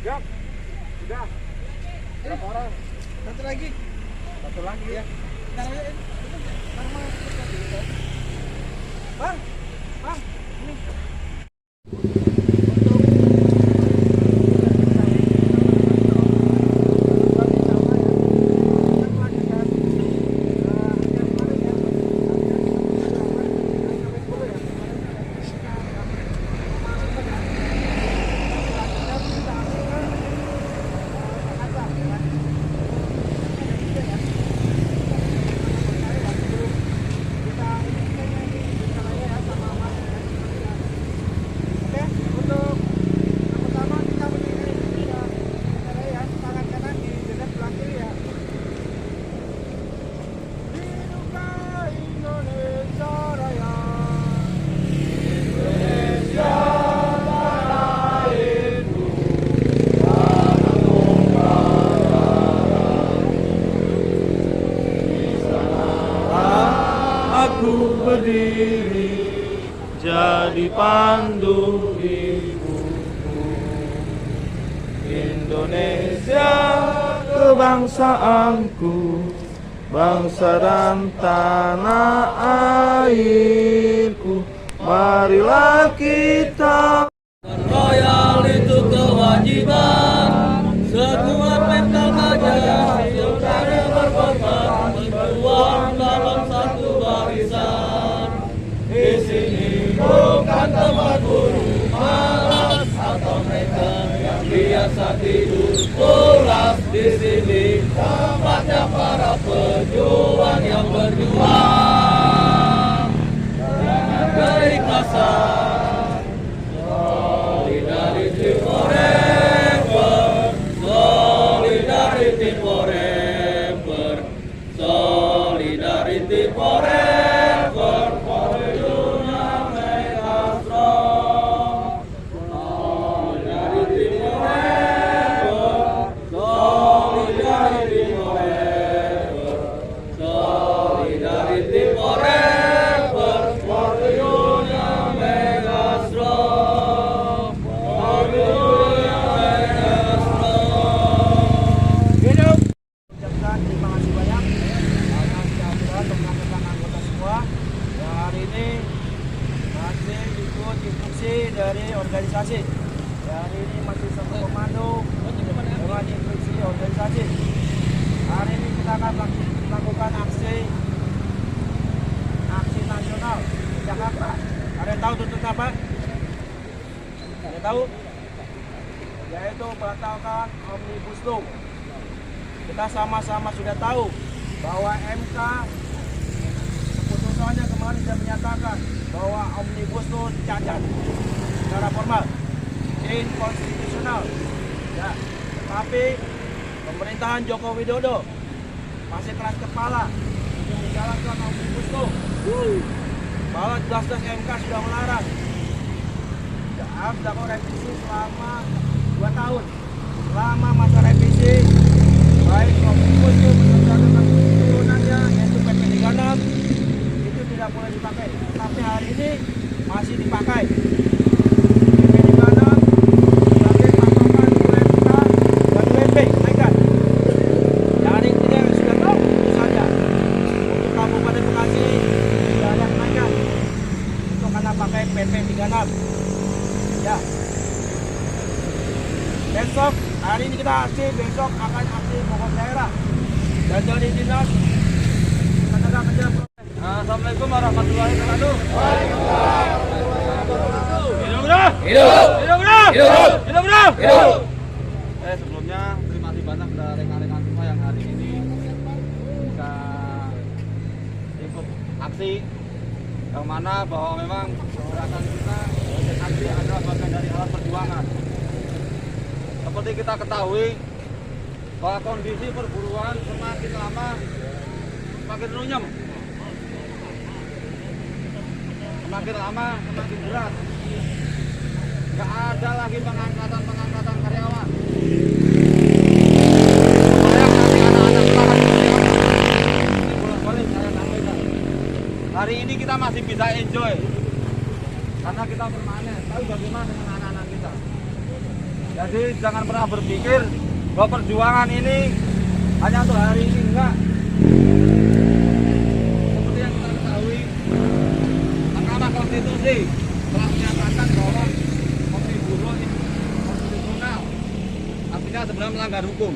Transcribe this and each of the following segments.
Siap. Sudah. Berapa orang? Satu lagi ya. Bang, ini. Aku berdiri jadi pandu hidupku. Indonesia kebangsaanku, bangsa dan tanah airku. Marilah kita Royal itu kewajiban, sekuat mental gajah, saudara berkorban, berjuang dalam satu barisan. Di sini bukan tempat buruh malas atau mereka yang biasa tidur pulas. Di sini tempatnya para pejuang yang berjuang dengan keikhlasan. Solidarity forever, solidarity forever, solidarity forever, for Indonesia make us strong. Solidarity forever, solidarity forever, solidarity forever, for Indonesia make us strong. Ucapkan terima kasih banyak atas kehadiran rekan-rekan anggota semua yang hari ini masih ikut instruksi dari organisasi. Hari ini masih satu komando dengan instruksi organisasi. Hari ini kita akan melakukan aksi nasional di Jakarta. Ada yang tahu tuntutan apa? Ada yang tahu? Yaitu batalkan Omnibus Law. Kita sama-sama sudah tahu bahwa MK keputusannya kemarin sudah menyatakan bahwa Omnibus Law cacat secara formal, inkonstitusional. Ya, tapi pemerintahan Joko Widodo masih keras kepala untuk menjalankan Omnibus Law. Bahwa jelas-jelas MK sudah melarang. Harus dilakukan revisi selama 2 tahun. Selama masa revisi, baik Omnibus Law beserta dengan turunannya yaitu PP 36 itu tidak boleh dipakai. Tapi hari ini masih dipakai. PP 36 sebagai patokan UMK dan UMP naikkan. Dari tidak sudah tahu itu saja. Untuk Kabupaten Bekasi tidak ada kenaikan. Itu karena pakai PP 36. Ya. Besok, hari ini kita aksi, besok akan aksi pokok daerah. Dan dari dinas, kita akan kerja. Assalamualaikum warahmatullahi wabarakatuh. hidup. Sebelumnya terima kasih banyak kepada rekan-rekan semua yang hari ini bisa ikut aksi, yang mana bahwa memang gerakan kita aksi adalah bagian dari alat perjuangan. Seperti kita ketahui bahwa kondisi perburuan semakin lama semakin runyem, semakin lama semakin berat. Nggak ada lagi pengangkatan karyawan. Hari ini kita masih bisa enjoy karena kita permanen. Tapi bagaimana dengan anak-anak kita? Jadi jangan pernah berpikir bahwa perjuangan ini hanya untuk hari ini, enggak. Seperti yang kita ketahui, Mahkamah Konstitusi telah menyatakan bahwa Omnibus Law ini konstitusional, artinya sebenarnya melanggar hukum.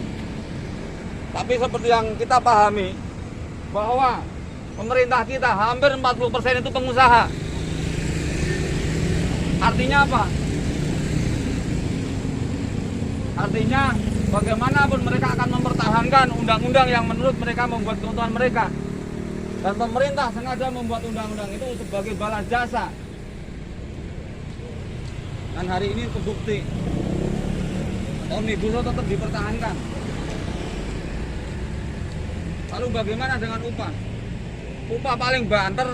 Tapi seperti yang kita pahami bahwa pemerintah kita hampir 40% itu pengusaha. Artinya apa? Artinya bagaimanapun mereka akan mempertahankan undang-undang yang menurut mereka membuat keuntungan mereka. Dan pemerintah sengaja membuat undang-undang itu sebagai balas jasa. Dan hari ini terbukti Omnibus Law tetap dipertahankan. Lalu bagaimana dengan upah? Upah paling banter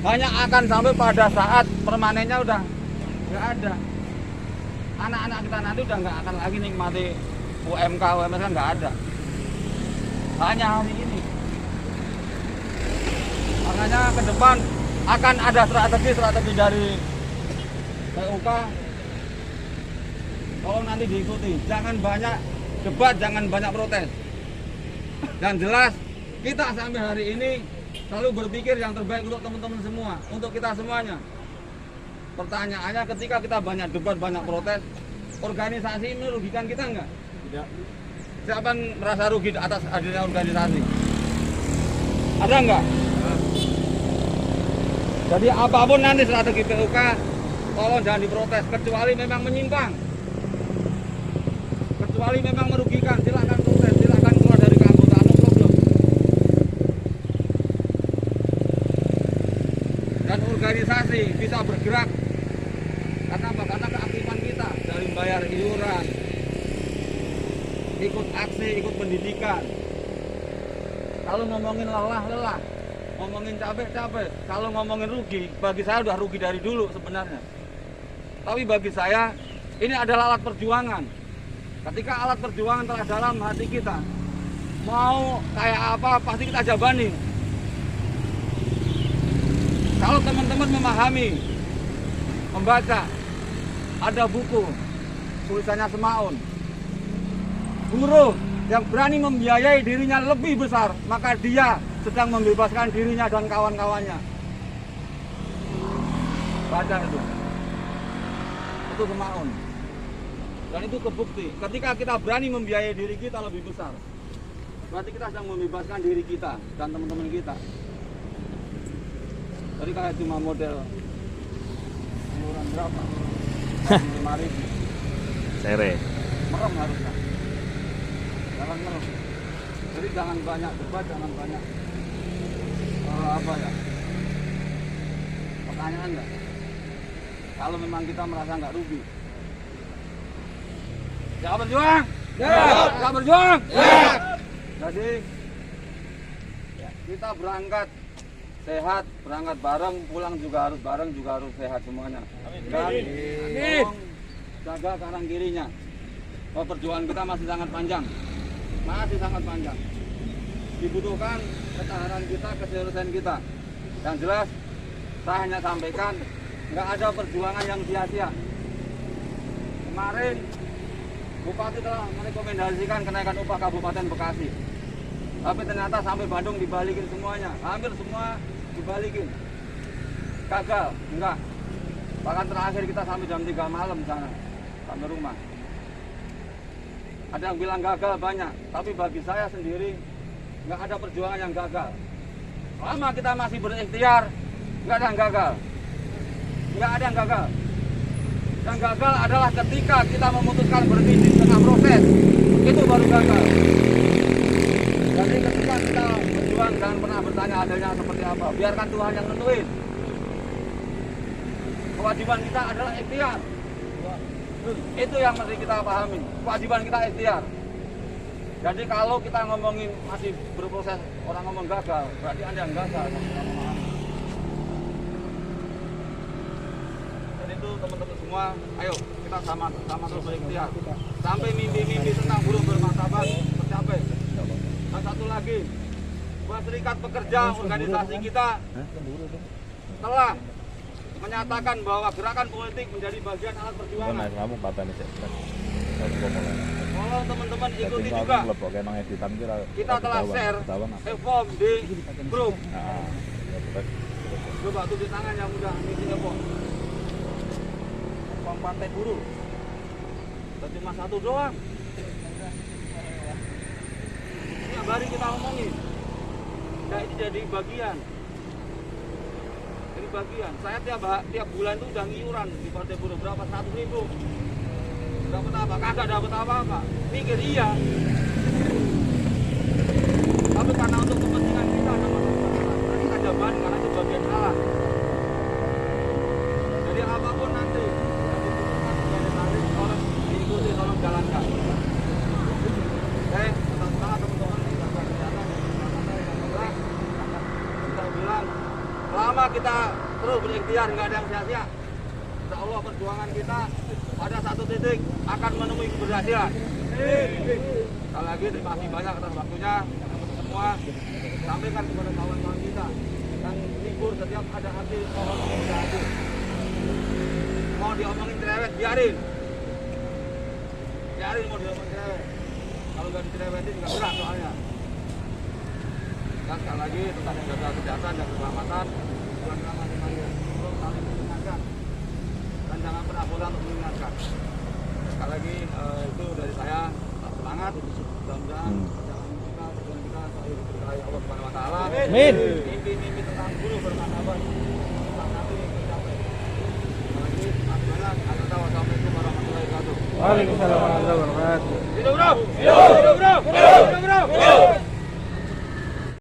hanya akan sampai pada saat permanennya udah nggak ada. Anak-anak kita nanti udah nggak akan lagi nikmati UMK, UMS kan nggak ada. Hanya hari ini. Makanya ke depan akan ada strategi dari PUK. Tolong nanti diikuti. Jangan banyak debat, jangan banyak protes. Dan jelas kita sampai hari ini selalu berpikir yang terbaik untuk teman-teman semua, untuk kita semuanya. Pertanyaannya ketika kita banyak debat, banyak protes, organisasi ini merugikan kita enggak? Tidak. Siapa yang merasa rugi atas adanya organisasi? Ada enggak? Jadi apapun nanti strategi PUK, tolong jangan diprotes, kecuali memang menyimpang. Kecuali memang merugikan, silakan protes, silakan keluar dari keanggotaan, no problem. Dan organisasi bisa bergerak karena apa? Karena keaktifan kita dari bayar iuran, ikut aksi, ikut pendidikan. Kalau ngomongin lelah, ngomongin capek. Kalau ngomongin rugi, bagi saya udah rugi dari dulu sebenarnya. Tapi bagi saya ini adalah alat perjuangan. Ketika alat perjuangan telah dalam hati kita, mau kayak apa pasti kita jabani. Kalau teman-teman memahami, membaca, ada buku tulisannya Semaun, buruh yang berani membiayai dirinya lebih besar, maka dia sedang membebaskan dirinya dan kawan-kawannya. Baca itu Semaun. Dan itu kebukti, ketika kita berani membiayai diri kita lebih besar, berarti kita sedang membebaskan diri kita dan teman-teman kita. Jadi kayak cuma model iuran berapa? 5.000. Sere. Merem harusnya. Jangan merem. Jadi jangan banyak debat, jangan banyak pertanyaan enggak. Kalau memang kita merasa nggak rugi. Siap berjuang? Siap berjuang? Siap. Jadi kita berangkat sehat, berangkat bareng, pulang juga harus bareng, juga harus sehat semuanya. Dan tolong jaga kanan kirinya. Bahwa perjuangan kita masih sangat panjang. Masih sangat panjang. Dibutuhkan ketahanan kita, keseriusan kita. Yang jelas, saya hanya sampaikan, nggak ada perjuangan yang sia-sia. Kemarin Bupati telah merekomendasikan kenaikan upah Kabupaten Bekasi. Tapi ternyata sampai Bandung dibalikin semuanya. Hampir semua dibalikin. Gagal, enggak. Bahkan terakhir kita sampai jam 3 malam sana, sampai rumah. Ada yang bilang gagal banyak, tapi bagi saya sendiri nggak ada perjuangan yang gagal. Selama kita masih berikhtiar, nggak ada yang gagal. Nggak ada yang gagal. Yang gagal adalah ketika kita memutuskan berhenti di tengah proses. Itu baru gagal. Jadi ketika kita berjuang, jangan pernah bertanya adanya seperti apa. Biarkan Tuhan yang nentuin. Kewajiban kita adalah ikhtiar. Itu yang mesti kita pahami. Kewajiban kita ikhtiar. Jadi kalau kita ngomongin masih berproses, orang ngomong gagal, berarti Anda yang gagal. Dan itu teman-teman semua, ayo kita sama terus berikhtiar. Sampai mimpi-mimpi tentang buruh bermartabat tercapai. Dan satu lagi, buat serikat pekerja organisasi kita telah menyatakan bahwa gerakan politik menjadi bagian alat perjuangan. Tolong teman-teman ikuti juga. Kita telah share form di grup. Coba tunjuk tangan yang udah ngisi form. Form Partai Buruh. Cuma satu doang. Tiap hari kita omongin. Nah, ini jadi bagian. Ini bagian. Saya tiap bulan itu udah iuran di Partai Buruh berapa? 100.000. Dapat apa? Kagak dapat apa-apa. Pikir iya. Tapi karena untuk kepentingan kita kita jaban karena itu bagian salah. Jadi apapun nanti tolong diikuti, tolong jalankan. Tetap semangat teman-teman. Kita bilang selama kita terus berikhtiar nggak ada yang sia-sia. Insya Allah perjuangan kita pada satu titik akan menemui keberhasilan. Sekali lagi terima kasih banyak atas waktunya semua. Sampaikan kepada kawan-kawan kita yang libur setiap ada hasil mohon hasil. Mau diomongin cerewet biarin mau diomongin cerewet. Kalau nggak dicerewetin nggak berat soalnya. Dan sekali lagi tetap menjaga kesehatan dan keselamatan. Bulan Ramadan ini terus saling mengingatkan. Dan jangan pernah bosan untuk mengingatkan. Sekali lagi itu dari saya, semangat. Mudah-mudahan perjalanan kita selalu diberkahi Allah Subhanahu Wa Taala. Amin. Mimpi-mimpi tentang buruh bermartabat nanti mencapai. Sekali lagi, banyak. Assalamualaikum warahmatullahi wabarakatuh. Waalaikumsalam warahmatullahi wabarakatuh. Hidup bro.